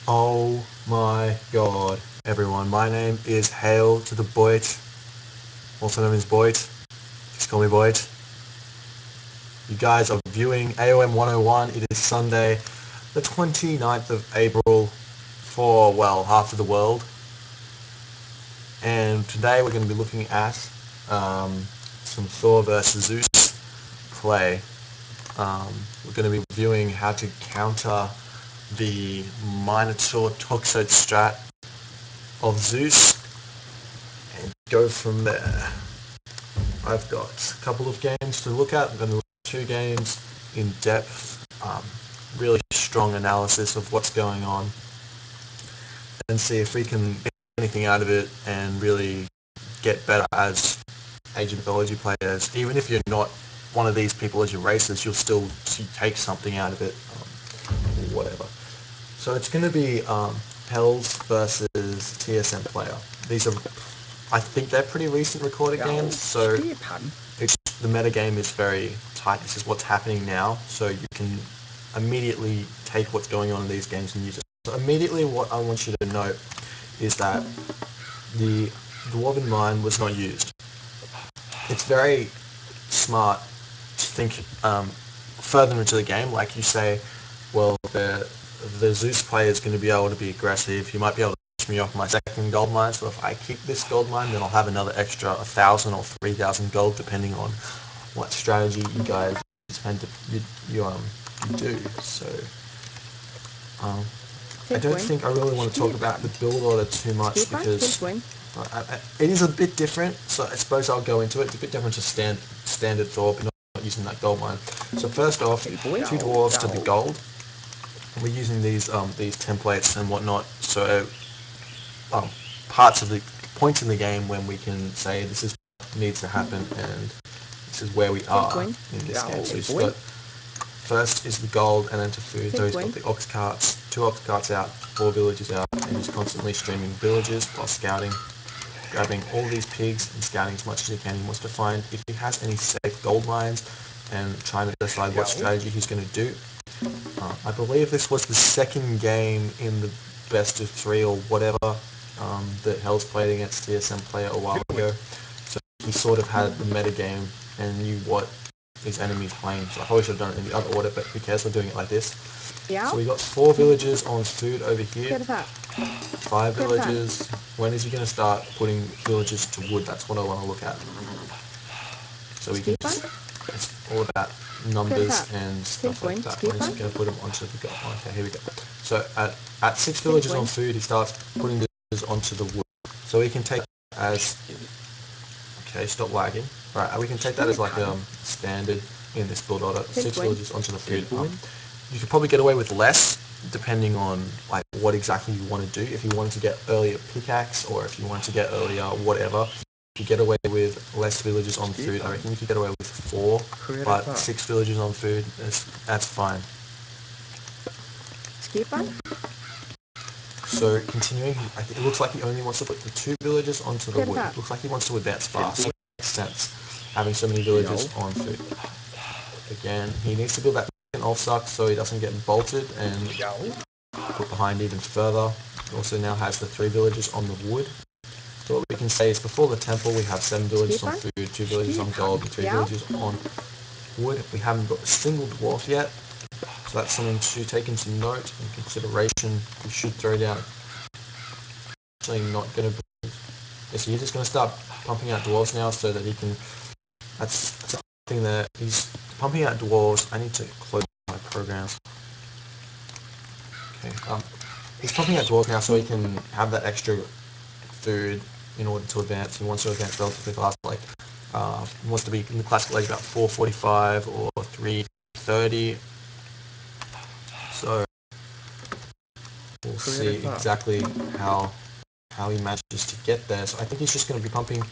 Oh my god, everyone. My name is Hail to the Boyd, also known as Boyd. Just call me Boyd. You guys are viewing AoM 101. It is Sunday, the 29th of April for, well, half of the world. And today we're going to be looking at some Thor versus Zeus play. We're going to be reviewing how to counter the Minotaur Toxoid strat of Zeus and go from there. I've got a couple of games to look at. I'm going to look at 2 games in depth, really strong analysis of what's going on, and see if we can get anything out of it and really get better as Age of Mythology players. Even if you're not one of these people as your racers, you'll still take something out of it, whatever. So it's going to be Hells versus TSM Player. These are, I think they're pretty recent recorded games, so the meta game is very tight. This is what's happening now, so you can immediately take what's going on in these games and use it. So immediately what I want you to note is that the Dwarven Mine was not used. It's very smart to think further into the game, like you say, well, the Zeus player is going to be able to be aggressive. He might be able to push me off my second gold mine, so if I keep this gold mine, then I'll have another extra 1,000 or 3,000 gold, depending on what strategy you guys tend to you do. So I don't think I really want to talk about the build order too much because it is a bit different. So I suppose I'll go into it. It's a bit different to standard Thor, but not using that gold mine. So first off, 2 dwarves to the gold. We're using these templates and whatnot, so parts of the points in the game when we can say this is what needs to happen and this is where we are in this game. So he's got, first is the gold and then to food, so he's got the ox carts, 2 ox carts out, 4 villages out, and he's constantly streaming villages while scouting, grabbing all these pigs and scouting as much as he can. He wants to find if he has any safe gold mines and trying to decide what strategy he's going to do. I believe this was the second game in the best of 3 or whatever that Hells played against TSM Player a while ago. So he sort of had the meta game and knew what his enemy's playing. So I probably should have done it in the other order, but who cares, we're doing it like this. So we got 4 villages on food over here, 5 villages. When is he going to start putting villages to wood? That's what I want to look at. So we can just, it's all about numbers and stuff like that. When is he going to put them onto the gold? Okay, here we go. So at 6 villages on food, he starts putting villages onto the wood. So we can take as, okay, stop lagging. Right, we can take that as like standard in this build order. 6 villages onto the food. You could probably get away with less, depending on like what exactly you want to do. If you wanted to get earlier pickaxe, or if you wanted to get earlier whatever, you get away with less villages on food. I reckon you could get away with 4, but 6 villages on food, that's fine. So continuing, it looks like he only wants to put the 2 villages onto the wood. It looks like he wants to advance fast. So it makes sense having so many villages on food. Again, he needs to build that off-suck so he doesn't get bolted and put behind even further. He also now has the 3 villages on the wood. So what we can say is before the temple we have 7 villages on food, 2 villages on gold, and 3 villages on wood. We haven't got a single dwarf yet, so that's something to take into note and consideration. We should throw down. Actually not going to be. Yes, he's just going to start pumping out dwarves now so that he can. That's a thing that he's pumping out dwarves. I need to close my programs. Okay. He's pumping out dwarves now so he can have that extra food in order to advance. He wants to advance relatively fast, like he wants to be in the classical age about 4:45 or 3:30. So we'll see exactly how he manages to get there. So I think he's just going to be pumping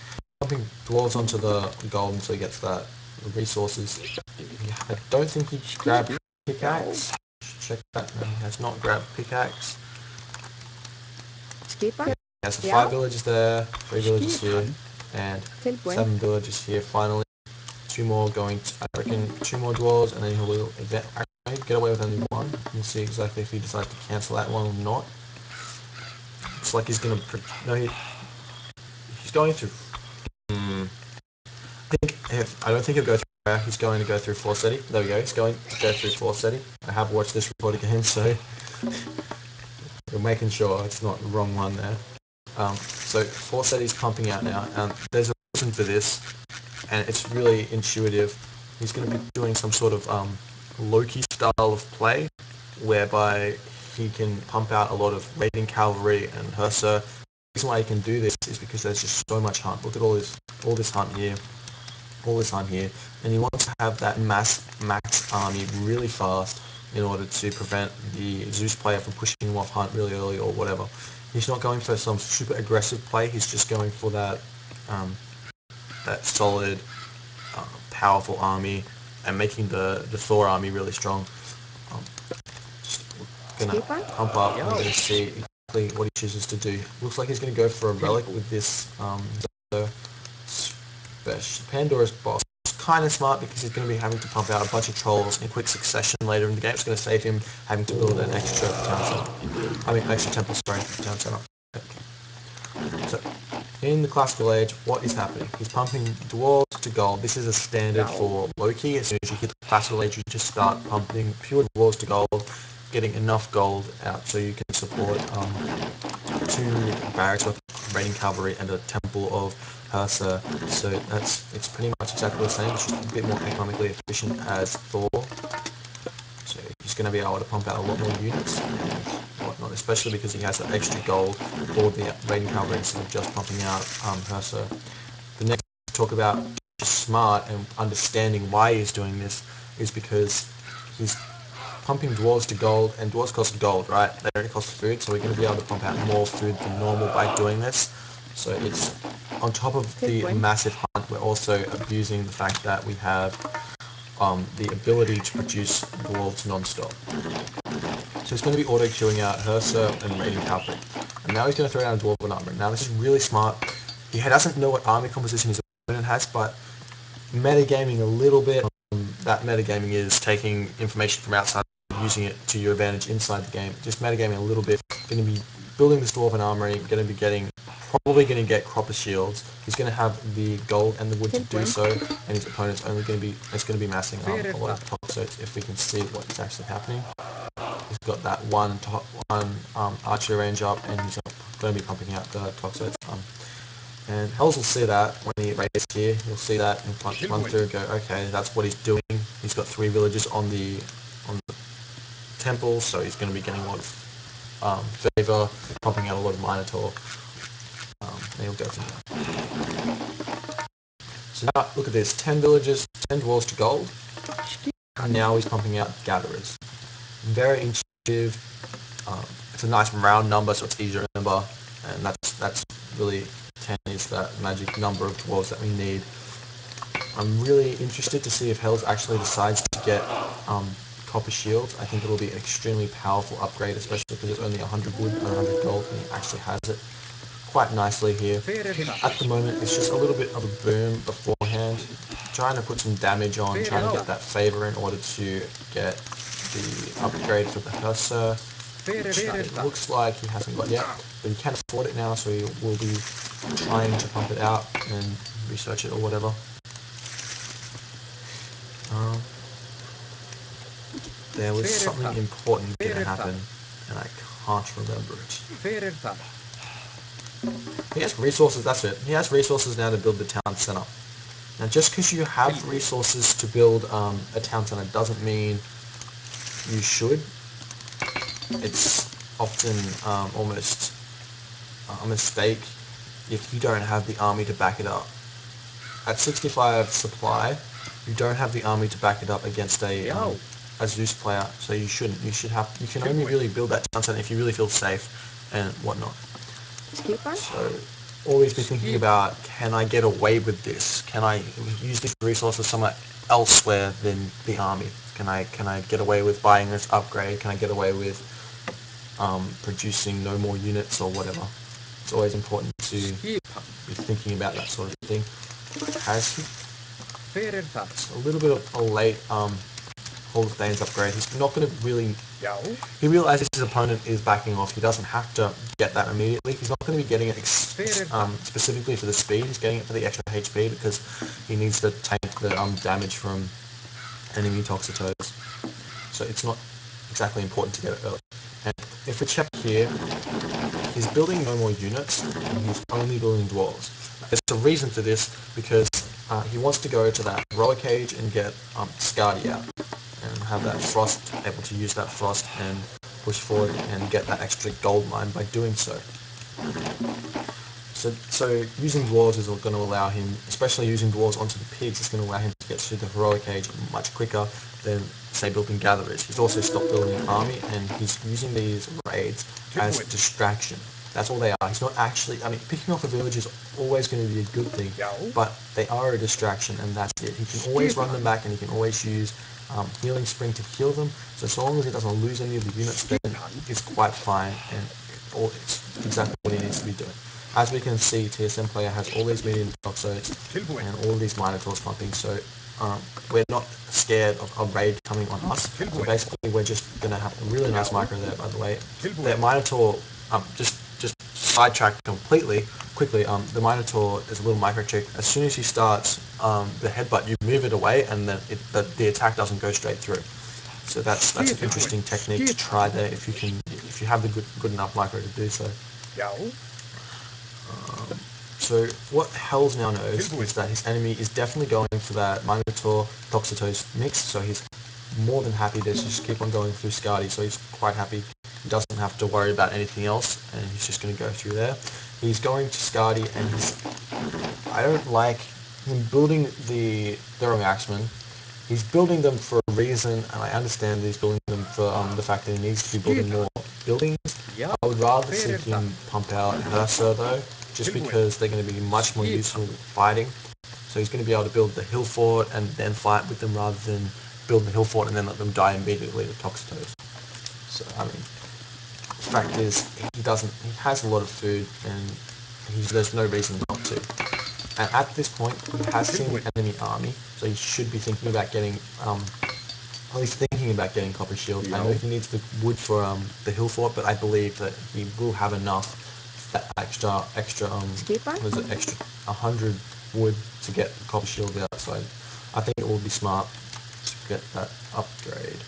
dwarves onto the gold until he gets that resources. I don't think he grabbed pickaxe. Check that. No, he has not grabbed pickaxe. He has 5 villages there, 3 villages here, and 7 villages here. Finally, 2 more going to, I reckon 2 more dwarves, and then he will get away with only 1. We'll see exactly if he decides to cancel that one or not. looks like he's gonna. No, he's going through. I don't think he'll go through. He's going to go through Forcetti. There we go. He's going to go through Forcetti. I have watched this report again, so we're making sure it's not the wrong one there. So Forcetti's pumping out now. There's a reason for this, and it's really intuitive. He's going to be doing some sort of Loki style of play, whereby he can pump out a lot of raiding cavalry and Hursa. The reason why he can do this is because there's just so much hunt. Look at all this hunt here, and he wants to have that max army really fast in order to prevent the Zeus player from pushing him off hunt really early or whatever. He's not going for some super aggressive play. He's just going for that solid, powerful army and making the Thor army really strong. Just gonna pump up. We're gonna see exactly what he chooses to do. Looks like he's gonna go for a relic with this Pandora's boss. Kind of smart because he's going to be having to pump out a bunch of trolls in quick succession later in the game. It's going to save him having to build an extra town center. Extra temple, sorry, town center. Okay. So, in the classical age, what is happening? He's pumping dwarves to gold. This is a standard for Loki. As soon as you hit the classical age, you just start pumping pure dwarves to gold, getting enough gold out so you can support 2 barracks worth of raiding cavalry and a temple of Hursa. So it's pretty much exactly the same. It's just a bit more economically efficient as Thor. So he's going to be able to pump out a lot more units and whatnot, especially because he has that extra gold for the raiding cavalry instead of just pumping out Hursa. The next thing to talk about just smart and understanding why he's doing this is because he's pumping dwarves to gold, and dwarves cost gold, right? They don't cost food, so we're going to be able to pump out more food than normal by doing this. So it's on top of the massive hunt, we're also abusing the fact that we have the ability to produce dwarves non-stop. So he's going to be auto-queuing out Hursa and raiding cavalry. And now he's going to throw down dwarven armor. Now this is really smart. He doesn't know what army composition his opponent has, but metagaming a little bit. That metagaming is taking information from outside, using it to your advantage inside the game. Just metagaming a little bit. Going to be building this dwarven armory. Going to be probably going to get cropper shields. He's going to have the gold and the wood to do so, and his opponent's only going to be massing a lot of toxotes. If we can see what's actually happening, he's got that one archery range up, and he's going to be pumping out the toxotes. And Hells will see that when he raids here. He'll see that and run through and go, okay, that's what he's doing. He's got 3 villages on the temple, so he's going to be getting a lot of favor, pumping out a lot of Minotaur. And he'll go from there. So now, look at this, 10 villages, 10 dwarves to gold, and now he's pumping out gatherers. Very intuitive. It's a nice round number, so it's easier to remember, and that's really 10 is that magic number of dwarves that we need. I'm really interested to see if Hells actually decides to get copper shields. I think it'll be an extremely powerful upgrade, especially because it's only 100 wood and 100 gold, and he actually has it quite nicely here. At the moment, it's just a little bit of a boom beforehand, trying to put some damage on, trying to get that favor in order to get the upgrade for the Hursa. It looks like he hasn't got yet, but he can afford it now, so he will be trying to pump it out and research it or whatever. There was something important going to happen, and I can't remember it. He has resources, that's it. He has resources now to build the town center. Now just because you have resources to build a town center doesn't mean you should. It's often almost a mistake if you don't have the army to back it up. At 65 supply, you don't have the army to back it up against a Zeus player, so you shouldn't. You can only really build that town center if you really feel safe and whatnot. So always be thinking about, can I get away with this? Can I use these resources somewhere elsewhere than the army? Can I get away with buying this upgrade? Can I get away with producing no more units or whatever? It's always important to be thinking about that sort of thing. Has he? It's a little bit of a late Hall of Thane's upgrade. He's not going to really... He realizes his opponent is backing off. He doesn't have to get that immediately. He's not going to be getting it specifically for the speed. He's getting it for the extra HP because he needs to tank the damage from enemy Toxotos. So it's not exactly important to get it early. And if we check here, he's building no more units, and he's only building dwarves. There's a reason for this, because he wants to go to that heroic cage and get Skadi out, and have that frost, able to use that frost and push forward and get that extra gold mine by doing so. So using dwarves is going to allow him, especially using dwarves onto the pigs, is going to allow him to get to the heroic cage much quicker than, say, building gatherers. He's also stopped building an army, and he's using these raids as a distraction. That's all they are. He's not actually, I mean, picking off a village is always going to be a good thing, but they are a distraction, and that's it. He can always run them back, and he can always use Healing Spring to heal them, so as long as he doesn't lose any of the units, then it's quite fine, and it's exactly what he needs to be doing. As we can see, TSM player has all these medium toxos and all these Minotaurs pumping, so we're not scared of a raid coming on us. So basically we're just going to have a really nice micro there, by the way. The Minotaur, just sidetracked quickly, the Minotaur is a little micro trick. As soon as he starts the headbutt, you move it away, and then the attack doesn't go straight through. So that's an interesting technique to try there if you have the good enough micro to do so. So what Hells now knows is that his enemy is definitely going for that Minotaur Toxotos mix, so he's more than happy to just keep on going through Skadi, so he's quite happy. He doesn't have to worry about anything else, and he's just going to go through there. He's going to Skadi, and I don't like him building the wrong axemen. He's building them for a reason, and I understand that he's building them for the fact that he needs to be building more buildings. I would rather see him pump out Hersa though, just because they're going to be much more useful fighting. So he's going to be able to build the hill fort and then fight with them, rather than build the hill fort and then let them die immediately to Toxotos. So I mean, the fact is, he has a lot of food, and there's no reason not to. And at this point, he has seen the enemy army, so he should be thinking about getting, at least thinking about getting Copper Shield. I know he needs the wood for the hill fort, but I believe that he will have enough for that extra, what is it, extra 100 wood to get the Copper Shield out. So I think it will be smart to get that upgrade.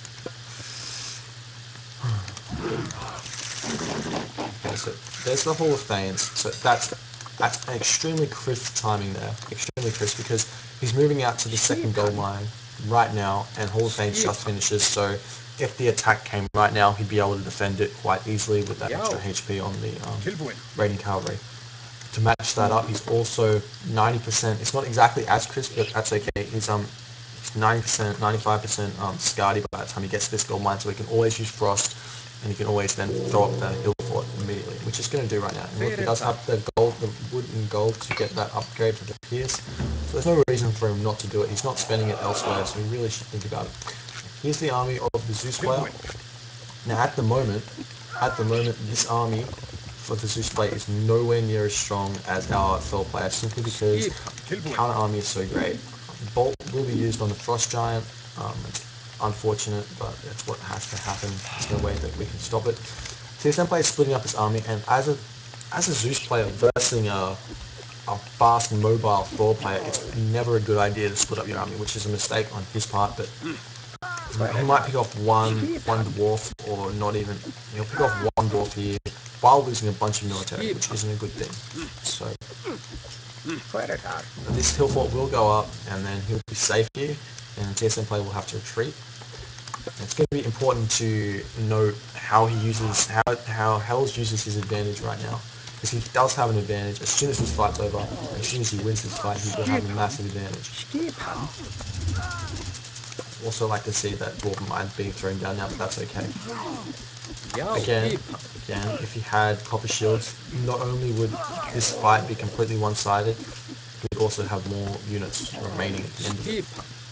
Okay, so there's the Hall of Thanes. So that's extremely crisp timing there. Extremely crisp, because he's moving out to the second gold mine right now, and Hall of Thanes just finishes, so if the attack came right now, he'd be able to defend it quite easily with that extra HP on the raiding cavalry. To match that up, he's also 90%, it's not exactly as crisp, but that's okay. He's 90%, 95% Skadi by the time he gets to this gold mine, so he can always use Frost, and he can always then throw up the hill fort immediately, which he's going to do right now. And look, he does have the wood and gold to get that upgrade for the Pierce, so there's no reason for him not to do it. He's not spending it elsewhere, so he really should think about it. Here's the army of the Zeus player. Now at the moment, this army for the Zeus player is nowhere near as strong as our Thor player, simply because the counter army is so great. Bolt will be used on the Frost Giant. It's unfortunate, but that's what has to happen. There's no way that we can stop it. TSM player is splitting up his army, and as a Zeus player versus a fast mobile Thor player, it's never a good idea to split up your army, which is a mistake on his part, but he might pick off one dwarf, or not even. He'll pick off one dwarf here while losing a bunch of military, which isn't a good thing. So this hill fort will go up, and then he'll be safe here, and TSM player will have to retreat. It's going to be important to note how Hells uses his advantage right now, because he does have an advantage. As soon as this fight's over, as soon as he wins this fight, he will have a massive advantage. Also like to see that dwarf mine being thrown down now, but that's okay. Again, if he had Copper Shields, not only would this fight be completely one-sided, he would also have more units remaining at the end of it.